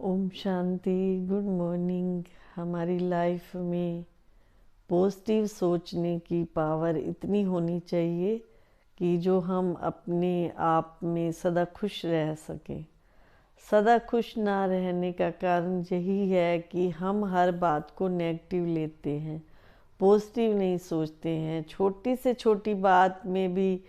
ओम Shanti. Good morning. हमारी life में positive सोचने की पावर इतनी होनी चाहिए कि जो हम अपने आप में सदा खुश रह सकें। सदा खुश ना रहने का कारण यही है कि हम हर बात को नेगेटिव लेते हैं, पॉजिटिव नहीं सोचते हैं। छोटी से छोटी बात में भी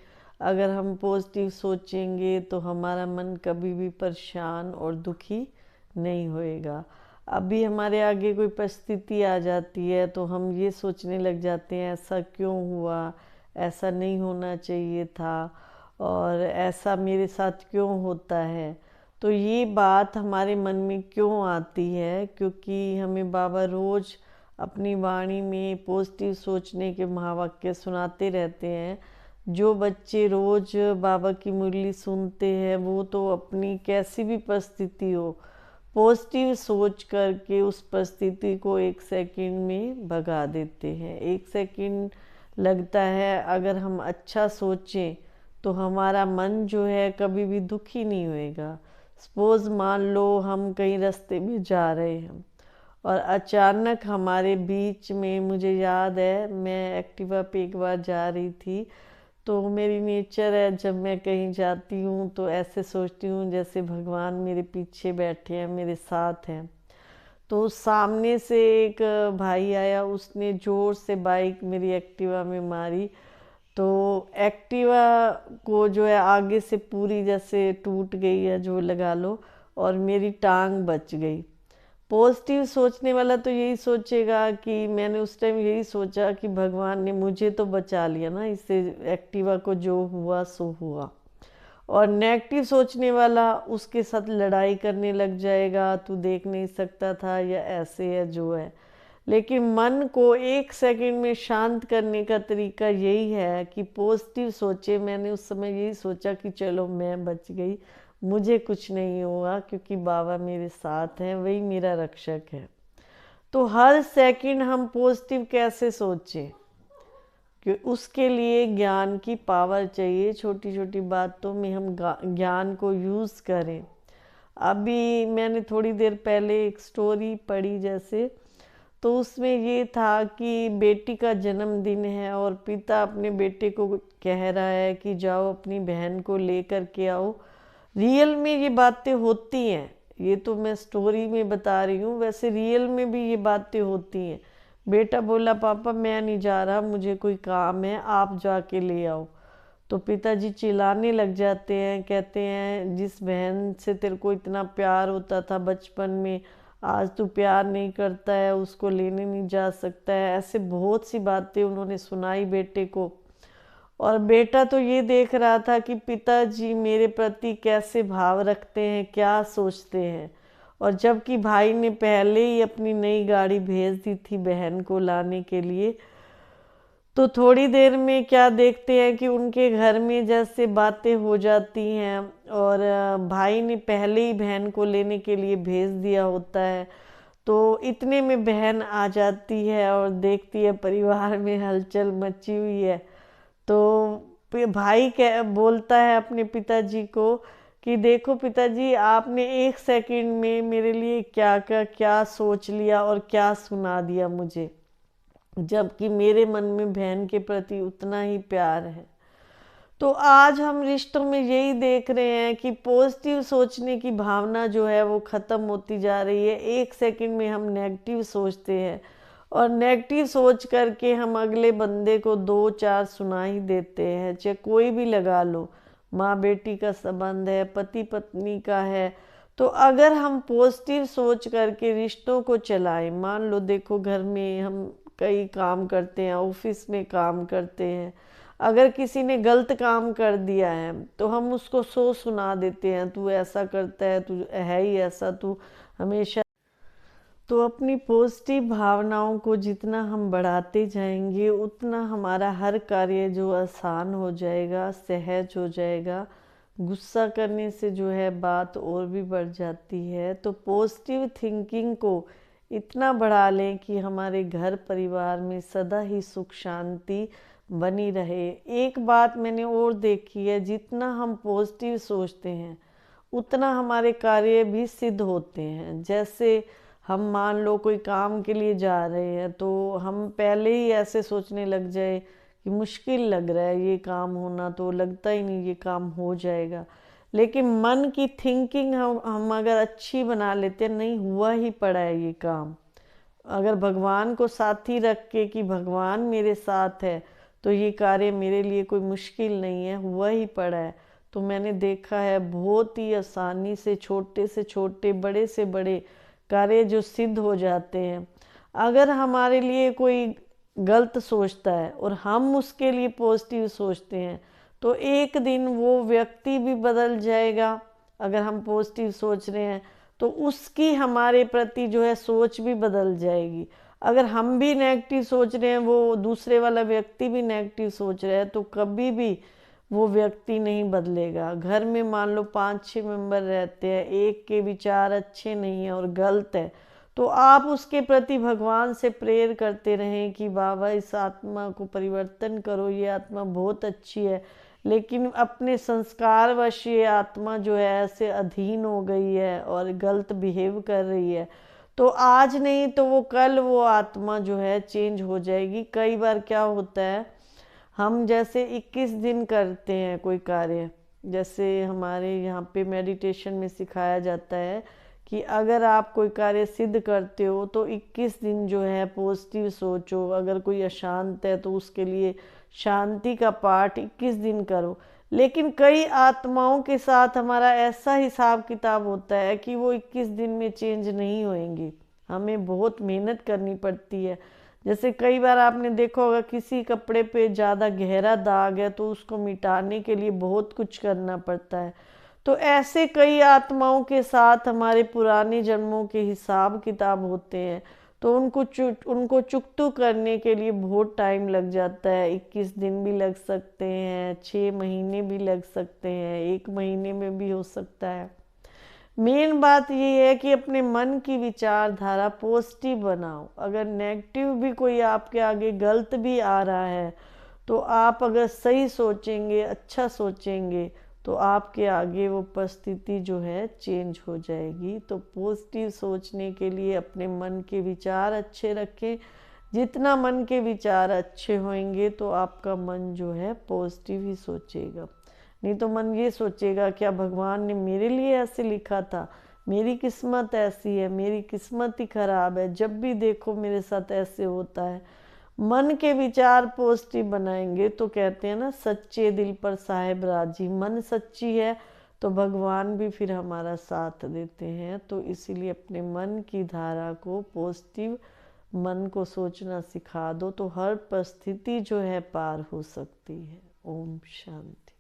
अगर हम पॉजिटिव सोचेंगे तो हमारा मन कभी भी परेशान और दुखी नहीं होएगा। अभी हमारे आगे कोई परिस्थिति आ जाती है तो हम ये सोचने लग जाते हैं ऐसा क्यों हुआ, ऐसा नहीं होना चाहिए था, और ऐसा मेरे साथ क्यों होता है। तो ये बात हमारे मन में क्यों आती है? क्योंकि हमें बाबा रोज़ अपनी वाणी में पॉजिटिव सोचने के महावाक्य सुनाते रहते हैं। जो बच्चे रोज़ बाबा की मुरली सुनते हैं वो तो अपनी कैसी भी परिस्थिति हो, पॉजिटिव सोच करके उस परिस्थिति को 1 सेकंड में भगा देते हैं। 1 सेकंड लगता है। अगर हम अच्छा सोचें तो हमारा मन जो है कभी भी दुखी नहीं होएगा। सपोज मान लो हम कहीं रास्ते में जा रहे हैं और अचानक हमारे बीच में, मुझे याद है मैं एक्टिवा पे एक बार जा रही थी, तो मेरी नेचर है जब मैं कहीं जाती हूँ तो ऐसे सोचती हूँ जैसे भगवान मेरे पीछे बैठे हैं, मेरे साथ हैं। तो सामने से एक भाई आया, उसने ज़ोर से बाइक मेरी एक्टिवा में मारी। तो एक्टिवा को जो है आगे से पूरी जैसे टूट गई है जो लगा लो, और मेरी टांग बच गई। पॉजिटिव सोचने वाला तो यही सोचेगा कि मैंने उस टाइम यही सोचा कि भगवान ने मुझे तो बचा लिया ना, इससे एक्टिवा को जो हुआ सो हुआ। और नेगेटिव सोचने वाला उसके साथ लड़ाई करने लग जाएगा, तू देख नहीं सकता था, या ऐसे है जो है। लेकिन मन को 1 सेकंड में शांत करने का तरीका यही है कि पॉजिटिव सोचे। मैंने उस समय यही सोचा कि चलो मैं बच गई, मुझे कुछ नहीं हुआ क्योंकि बाबा मेरे साथ हैं, वही मेरा रक्षक है। तो हर सेकंड हम पॉजिटिव कैसे सोचें, कि उसके लिए ज्ञान की पावर चाहिए। छोटी छोटी बातों में हम ज्ञान को यूज़ करें। अभी मैंने थोड़ी देर पहले एक स्टोरी पढ़ी जैसे, तो उसमें ये था कि बेटी का जन्मदिन है और पिता अपने बेटे को कह रहा है कि जाओ अपनी बहन को लेकर के आओ। रियल में ये बातें होती हैं, ये तो मैं स्टोरी में बता रही हूँ, वैसे रियल में भी ये बातें होती हैं। बेटा बोला पापा मैं नहीं जा रहा, मुझे कोई काम है, आप जाके ले आओ। तो पिताजी चिल्लाने लग जाते हैं, कहते हैं जिस बहन से तेरे को इतना प्यार होता था बचपन में, आज तू प्यार नहीं करता है, उसको लेने नहीं जा सकता है। ऐसे बहुत सी बातें उन्होंने सुनाई बेटे को। और बेटा तो ये देख रहा था कि पिताजी मेरे प्रति कैसे भाव रखते हैं, क्या सोचते हैं। और जबकि भाई ने पहले ही अपनी नई गाड़ी भेज दी थी बहन को लाने के लिए, तो थोड़ी देर में क्या देखते हैं कि उनके घर में जैसे बातें हो जाती हैं, और भाई ने पहले ही बहन को लेने के लिए भेज दिया होता है। तो इतने में बहन आ जाती है और देखती है परिवार में हलचल मची हुई है। तो भाई बोलता है अपने पिताजी को कि देखो पिताजी, आपने 1 सेकंड में मेरे लिए क्या क्या क्या सोच लिया और क्या सुना दिया मुझे, जबकि मेरे मन में बहन के प्रति उतना ही प्यार है। तो आज हम रिश्तों में यही देख रहे हैं कि पॉजिटिव सोचने की भावना जो है वो ख़त्म होती जा रही है। 1 सेकंड में हम नेगेटिव सोचते हैं, और नेगेटिव सोच करके हम अगले बंदे को 2-4 सुना ही देते हैं। चाहे कोई भी लगा लो, माँ बेटी का संबंध है, पति पत्नी का है। तो अगर हम पॉजिटिव सोच करके रिश्तों को चलाएं, मान लो देखो घर में हम कई काम करते हैं, ऑफिस में काम करते हैं, अगर किसी ने गलत काम कर दिया है तो हम उसको 100 सुना देते हैं, तू ऐसा करता है, तू है ही ऐसा, तू हमेशा। तो अपनी पॉजिटिव भावनाओं को जितना हम बढ़ाते जाएंगे उतना हमारा हर कार्य जो आसान हो जाएगा, सहज हो जाएगा। गुस्सा करने से जो है बात और भी बढ़ जाती है। तो पॉजिटिव थिंकिंग को इतना बढ़ा लें कि हमारे घर परिवार में सदा ही सुख शांति बनी रहे। एक बात मैंने और देखी है, जितना हम पॉजिटिव सोचते हैं उतना हमारे कार्य भी सिद्ध होते हैं। जैसे हम मान लो कोई काम के लिए जा रहे हैं, तो हम पहले ही ऐसे सोचने लग जाए कि मुश्किल लग रहा है ये काम होना, तो लगता ही नहीं ये काम हो जाएगा। लेकिन मन की थिंकिंग हम अगर अच्छी बना लेते हैं, नहीं हुआ ही पड़ा है ये काम, अगर भगवान को साथी रख के कि भगवान मेरे साथ है तो ये कार्य मेरे लिए कोई मुश्किल नहीं है, हुआ ही पड़ा है, तो मैंने देखा है बहुत ही आसानी से छोटे बड़े से बड़े कार्य जो सिद्ध हो जाते हैं। अगर हमारे लिए कोई गलत सोचता है और हम उसके लिए पॉजिटिव सोचते हैं, तो एक दिन वो व्यक्ति भी बदल जाएगा। अगर हम पॉजिटिव सोच रहे हैं तो उसकी हमारे प्रति जो है सोच भी बदल जाएगी। अगर हम भी नेगेटिव सोच रहे हैं, वो दूसरे वाला व्यक्ति भी नेगेटिव सोच रहा है, तो कभी भी वो व्यक्ति नहीं बदलेगा। घर में मान लो 5-6 मेंबर रहते हैं, एक के विचार अच्छे नहीं है और गलत है, तो आप उसके प्रति भगवान से प्रेयर करते रहें कि बाबा इस आत्मा को परिवर्तन करो, ये आत्मा बहुत अच्छी है, लेकिन अपने संस्कारवश ये आत्मा जो है ऐसे अधीन हो गई है और गलत बिहेव कर रही है, तो आज नहीं तो वो कल वो आत्मा जो है चेंज हो जाएगी। कई बार क्या होता है, हम जैसे 21 दिन करते हैं कोई कार्य, जैसे हमारे यहाँ पे मेडिटेशन में सिखाया जाता है कि अगर आप कोई कार्य सिद्ध करते हो तो 21 दिन जो है पॉजिटिव सोचो। अगर कोई अशांत है तो उसके लिए शांति का पाठ 21 दिन करो। लेकिन कई आत्माओं के साथ हमारा ऐसा हिसाब किताब होता है कि वो 21 दिन में चेंज नहीं होंगी, हमें बहुत मेहनत करनी पड़ती है। जैसे कई बार आपने देखा होगा किसी कपड़े पे ज़्यादा गहरा दाग है तो उसको मिटाने के लिए बहुत कुछ करना पड़ता है। तो ऐसे कई आत्माओं के साथ हमारे पुराने जन्मों के हिसाब किताब होते हैं, तो उनको चुकतू करने के लिए बहुत टाइम लग जाता है। 21 दिन भी लग सकते हैं, 6 महीने भी लग सकते हैं, 1 महीने में भी हो सकता है। मेन बात ये है कि अपने मन की विचारधारा पॉजिटिव बनाओ। अगर नेगेटिव भी कोई आपके आगे गलत भी आ रहा है, तो आप अगर सही सोचेंगे, अच्छा सोचेंगे, तो आपके आगे वो परिस्थिति जो है चेंज हो जाएगी। तो पॉजिटिव सोचने के लिए अपने मन के विचार अच्छे रखें। जितना मन के विचार अच्छे होंगे तो आपका मन जो है पॉजिटिव ही सोचेगा। नहीं तो मन ये सोचेगा क्या भगवान ने मेरे लिए ऐसे लिखा था, मेरी किस्मत ऐसी है, मेरी किस्मत ही खराब है, जब भी देखो मेरे साथ ऐसे होता है। मन के विचार पॉजिटिव बनाएंगे तो कहते हैं ना, सच्चे दिल पर साहेब राजी। मन सच्ची है तो भगवान भी फिर हमारा साथ देते हैं। तो इसीलिए अपने मन की धारा को पॉजिटिव मन को सोचना सिखा दो, तो हर परिस्थिति जो है पार हो सकती है। ओम शांति।